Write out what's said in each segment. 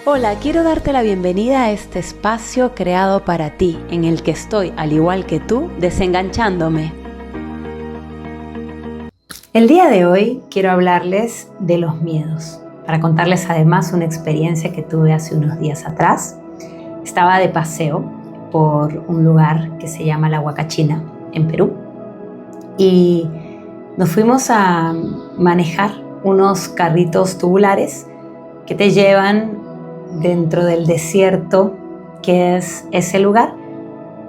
Hola, quiero darte la bienvenida a este espacio creado para ti, en el que estoy, al igual que tú, desenganchándome. El día de hoy quiero hablarles de los miedos, para contarles además una experiencia que tuve hace unos días atrás. Estaba de paseo por un lugar que se llama La Huacachina, en Perú, y nos fuimos a manejar unos carritos tubulares que te llevan dentro del desierto que es ese lugar.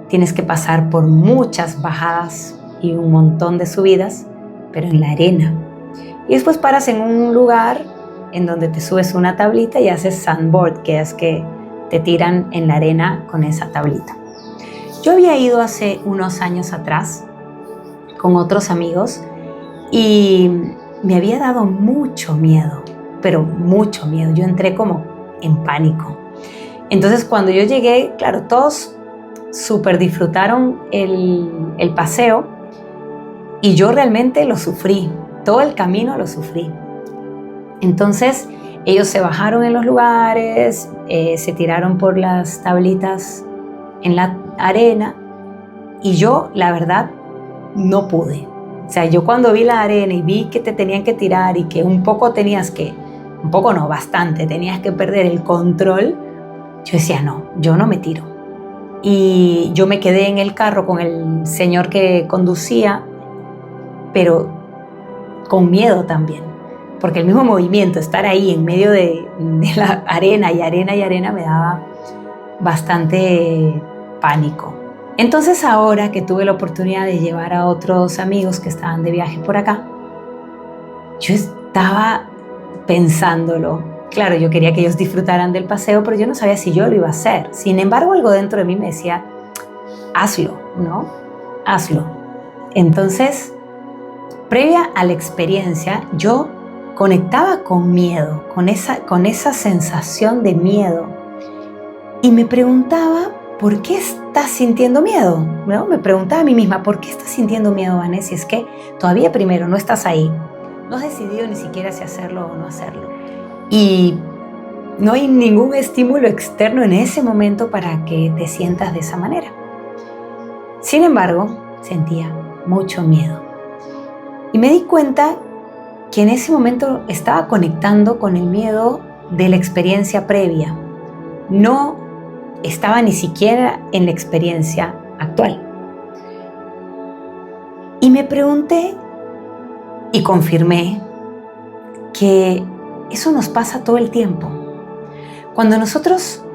Tienes que pasar por muchas bajadas y un montón de subidas, pero en la arena. Y después paras en un lugar en donde te subes una tablita y haces sandboard, que es que te tiran en la arena con esa tablita. Yo había ido hace unos años atrás con otros amigos y me había dado mucho miedo, pero mucho miedo. Yo entré como en pánico. Entonces cuando yo llegué, claro, todos súper disfrutaron el paseo y yo realmente lo sufrí, todo el camino lo sufrí. Entonces ellos se bajaron en los lugares, se tiraron por las tablitas en la arena y yo, la verdad, no pude. O sea, yo cuando vi la arena y vi que te tenían que tirar y que un poco no, bastante, tenías que perder el control, yo decía, no, yo no me tiro. Y yo me quedé en el carro con el señor que conducía, pero con miedo también, porque el mismo movimiento, estar ahí en medio de la arena y arena y arena, me daba bastante pánico. Entonces ahora que tuve la oportunidad de llevar a otros amigos que estaban de viaje por acá, yo estaba pensándolo. Claro, yo quería que ellos disfrutaran del paseo, pero yo no sabía si yo lo iba a hacer. Sin embargo, algo dentro de mí me decía, hazlo, ¿no? Hazlo. Entonces, previa a la experiencia, yo conectaba con miedo, con esa sensación de miedo. Y me preguntaba, ¿por qué estás sintiendo miedo? ¿No? Me preguntaba a mí misma, ¿por qué estás sintiendo miedo, Vanessa? Es que todavía primero no estás ahí. No has decidido ni siquiera si hacerlo o no hacerlo. Y no hay ningún estímulo externo en ese momento para que te sientas de esa manera. Sin embargo, sentía mucho miedo. Y me di cuenta que en ese momento estaba conectando con el miedo de la experiencia previa. No estaba ni siquiera en la experiencia actual. Y me pregunté y confirmé que eso nos pasa todo el tiempo. Cuando nosotros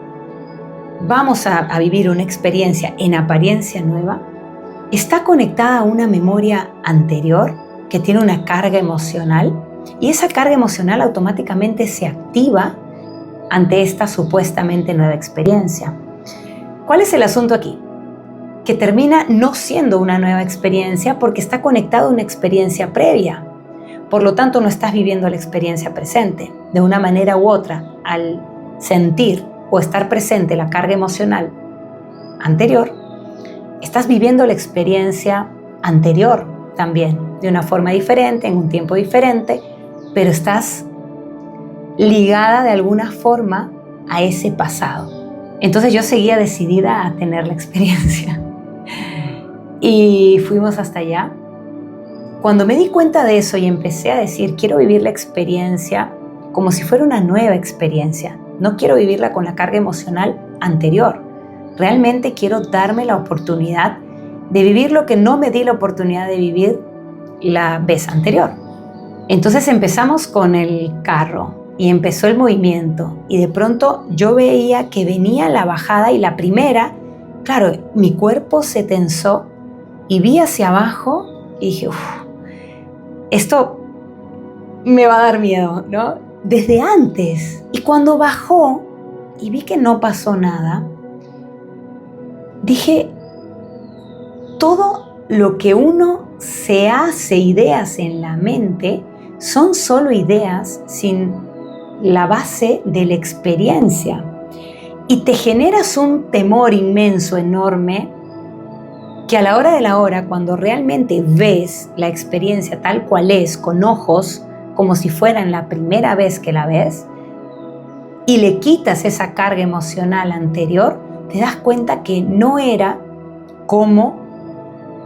vamos a vivir una experiencia en apariencia nueva, está conectada a una memoria anterior que tiene una carga emocional y esa carga emocional automáticamente se activa ante esta supuestamente nueva experiencia. ¿Cuál es el asunto aquí? Que termina no siendo una nueva experiencia porque está conectado a una experiencia previa. Por lo tanto, no estás viviendo la experiencia presente. De una manera u otra, al sentir o estar presente la carga emocional anterior, estás viviendo la experiencia anterior también, de una forma diferente, en un tiempo diferente, pero estás ligada de alguna forma a ese pasado. Entonces yo seguía decidida a tener la experiencia. Y fuimos hasta allá. Cuando me di cuenta de eso y empecé a decir, quiero vivir la experiencia como si fuera una nueva experiencia. No quiero vivirla con la carga emocional anterior. Realmente quiero darme la oportunidad de vivir lo que no me di la oportunidad de vivir la vez anterior. Entonces empezamos con el carro y empezó el movimiento y de pronto yo veía que venía la bajada y la primera, claro, mi cuerpo se tensó y vi hacia abajo y dije, esto me va a dar miedo, ¿no? Desde antes. Y cuando bajó y vi que no pasó nada, dije, todo lo que uno se hace ideas en la mente son solo ideas sin la base de la experiencia. Y te generas un temor inmenso, enorme, que a la hora de la hora, cuando realmente ves la experiencia tal cual es, con ojos como si fueran la primera vez que la ves, y le quitas esa carga emocional anterior, te das cuenta que no era como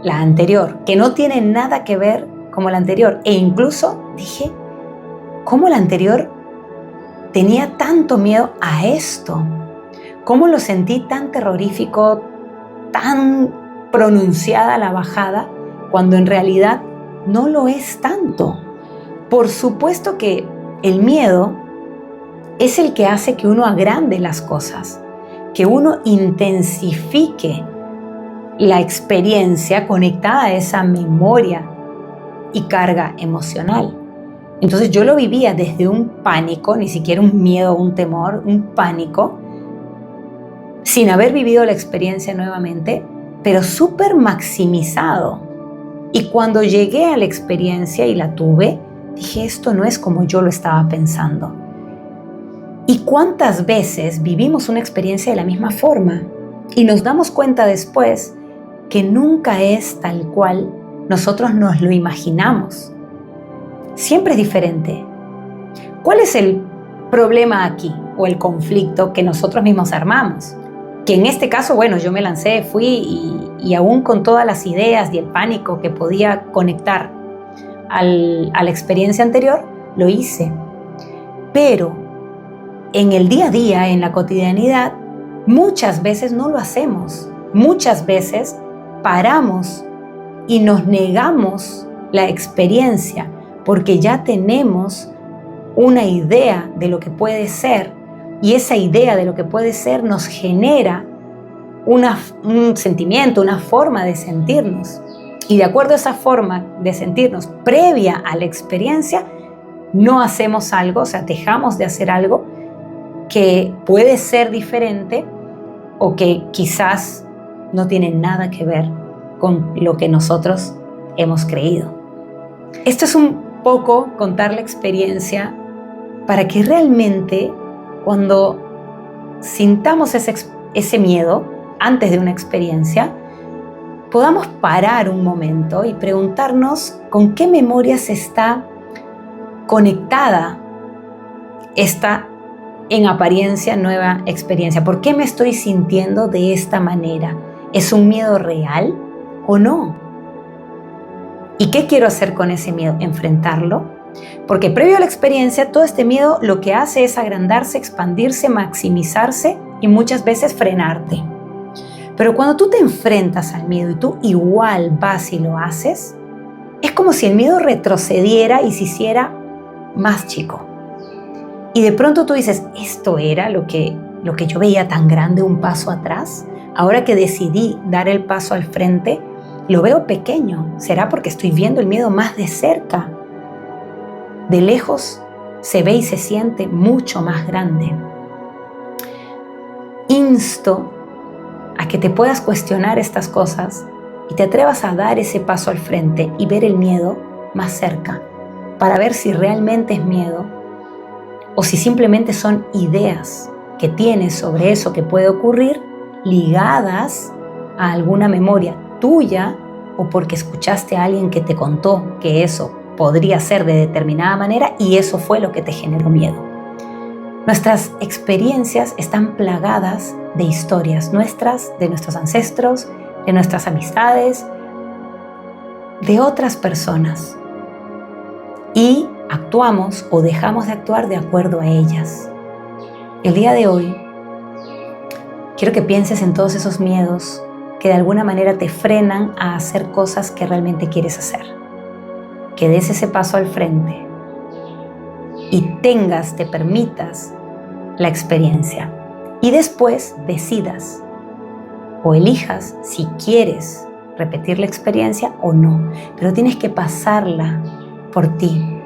la anterior, que no tiene nada que ver como la anterior. E incluso dije, ¿cómo la anterior tenía tanto miedo a esto? ¿Cómo lo sentí tan terrorífico, tan pronunciada la bajada, cuando en realidad no lo es tanto? Por supuesto que el miedo es el que hace que uno agrande las cosas, que uno intensifique la experiencia conectada a esa memoria y carga emocional. Entonces yo lo vivía desde un pánico, ni siquiera un miedo o un temor, un pánico, sin haber vivido la experiencia nuevamente, pero súper maximizado. Y cuando llegué a la experiencia y la tuve, dije, esto no es como yo lo estaba pensando. ¿Y cuántas veces vivimos una experiencia de la misma forma y nos damos cuenta después que nunca es tal cual nosotros nos lo imaginamos? Siempre es diferente. ¿Cuál es el problema aquí o el conflicto que nosotros mismos armamos? Que en este caso, bueno, yo me lancé, fui y aún con todas las ideas y el pánico que podía conectar a la experiencia anterior, lo hice. Pero en el día a día, en la cotidianidad, muchas veces no lo hacemos. Muchas veces paramos y nos negamos la experiencia porque ya tenemos una idea de lo que puede ser, y esa idea de lo que puede ser nos genera un sentimiento, una forma de sentirnos. Y de acuerdo a esa forma de sentirnos previa a la experiencia, no hacemos algo, o sea, dejamos de hacer algo que puede ser diferente o que quizás no tiene nada que ver con lo que nosotros hemos creído. Esto es un poco contar la experiencia para que realmente cuando sintamos ese miedo antes de una experiencia, podamos parar un momento y preguntarnos con qué memorias está conectada esta en apariencia nueva experiencia. ¿Por qué me estoy sintiendo de esta manera? ¿Es un miedo real o no? ¿Y qué quiero hacer con ese miedo? ¿Enfrentarlo? Porque previo a la experiencia, todo este miedo lo que hace es agrandarse, expandirse, maximizarse y muchas veces frenarte. Pero cuando tú te enfrentas al miedo y tú igual vas y lo haces, es como si el miedo retrocediera y se hiciera más chico. Y de pronto tú dices, ¿esto era lo que yo veía tan grande un paso atrás? Ahora que decidí dar el paso al frente, lo veo pequeño. ¿Será porque estoy viendo el miedo más de cerca? De lejos se ve y se siente mucho más grande. Insto a que te puedas cuestionar estas cosas y te atrevas a dar ese paso al frente y ver el miedo más cerca, para ver si realmente es miedo o si simplemente son ideas que tienes sobre eso que puede ocurrir ligadas a alguna memoria tuya o porque escuchaste a alguien que te contó que eso podría ser de determinada manera y eso fue lo que te generó miedo. Nuestras experiencias están plagadas de historias nuestras, de nuestros ancestros, de nuestras amistades, de otras personas. Y actuamos o dejamos de actuar de acuerdo a ellas. El día de hoy, quiero que pienses en todos esos miedos que de alguna manera te frenan a hacer cosas que realmente quieres hacer. Que des ese paso al frente y te permitas la experiencia. Y después decidas o elijas si quieres repetir la experiencia o no. Pero tienes que pasarla por ti,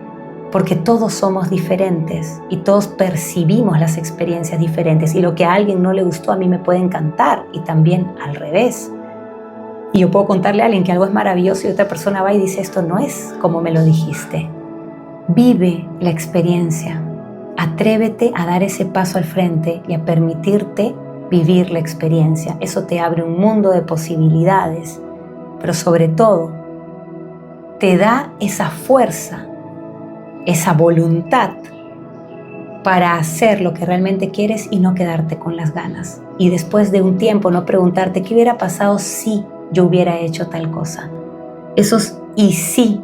porque todos somos diferentes y todos percibimos las experiencias diferentes. Y lo que a alguien no le gustó, a mí me puede encantar y también al revés. Y yo puedo contarle a alguien que algo es maravilloso y otra persona va y dice, esto no es como me lo dijiste. Vive la experiencia. Atrévete a dar ese paso al frente y a permitirte vivir la experiencia. Eso te abre un mundo de posibilidades, pero sobre todo te da esa fuerza, esa voluntad para hacer lo que realmente quieres y no quedarte con las ganas. Y después de un tiempo no preguntarte qué hubiera pasado si yo hubiera hecho tal cosa. Esos y sí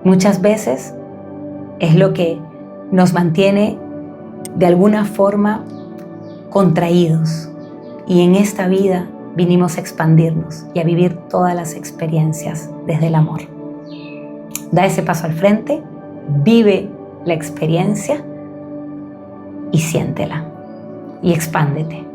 muchas veces es lo que nos mantiene de alguna forma contraídos. Y en esta vida vinimos a expandirnos y a vivir todas las experiencias desde el amor. Da ese paso al frente, vive la experiencia y siéntela y expándete.